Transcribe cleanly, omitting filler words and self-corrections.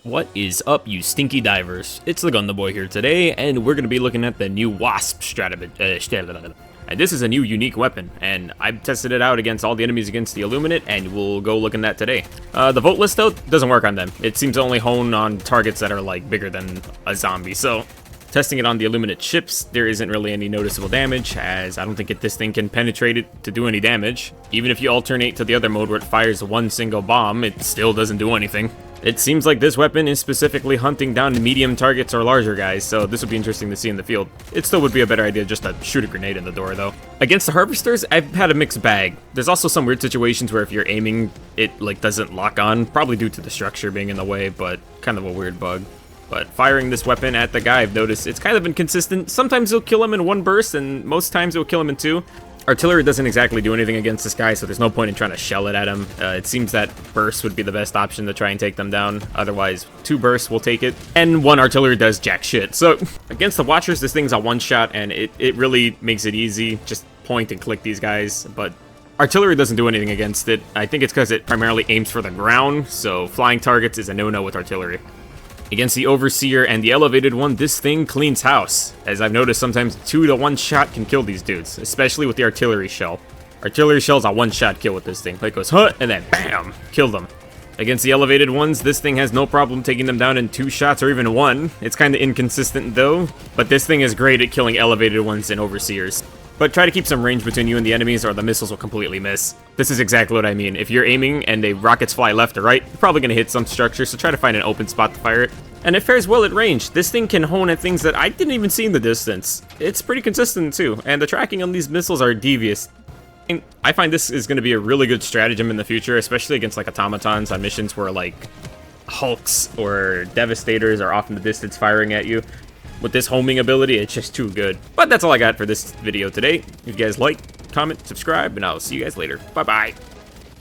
What is up, you stinky divers? It's the Gun the Boy here today, and we're going to be looking at the new W.A.S.P Stratagem. And this is a new unique weapon, and I've tested it out against all the enemies against the Illuminate, and we'll go look at that today. The vote list, though, doesn't work on them. It seems to only hone on targets that are, like, bigger than a zombie, so testing it on the Illuminate ships, there isn't really any noticeable damage, as I don't think this thing can penetrate it to do any damage. Even if you alternate to the other mode where it fires one single bomb, it still doesn't do anything. It seems like this weapon is specifically hunting down medium targets or larger guys, so this would be interesting to see in the field. It still would be a better idea just to shoot a grenade in the door, though. Against the harvesters, I've had a mixed bag. There's also some weird situations where if you're aiming, it like doesn't lock on, probably due to the structure being in the way, but kind of a weird bug. But firing this weapon at the guy, I've noticed it's kind of inconsistent. Sometimes it'll kill him in one burst, and most times it'll kill him in two. Artillery doesn't exactly do anything against this guy, so there's no point in trying to shell it at him. It seems that burst would be the best option to try and take them down. Otherwise, 2 bursts will take it. And 1 artillery does jack shit. So against the Watchers, this thing's a one-shot, and it really makes it easy. Just point and click these guys. But artillery doesn't do anything against it. I think it's because it primarily aims for the ground, so flying targets is a no-no with artillery. Against the Overseer and the Elevated one, this thing cleans house. As I've noticed, sometimes 2 to 1 shot can kill these dudes, especially with the artillery shell. Artillery shell's a one-shot kill with this thing. It goes, huh, and then bam, kill them. Against the Elevated ones, this thing has no problem taking them down in 2 shots or even 1. It's kind of inconsistent though, but this thing is great at killing Elevated ones and Overseers. But try to keep some range between you and the enemies or the missiles will completely miss. This is exactly what I mean. If you're aiming and the rockets fly left or right, you're probably going to hit some structure, so try to find an open spot to fire it. And it fares well at range. This thing can hone at things that I didn't even see in the distance. It's pretty consistent too, and the tracking on these missiles are devious. And I find this is going to be a really good stratagem in the future, especially against like automatons on missions where like Hulks or Devastators are off in the distance firing at you. With this homing ability, it's just too good. But that's all I got for this video today. If you guys like, comment, subscribe, and I'll see you guys later. Bye-bye.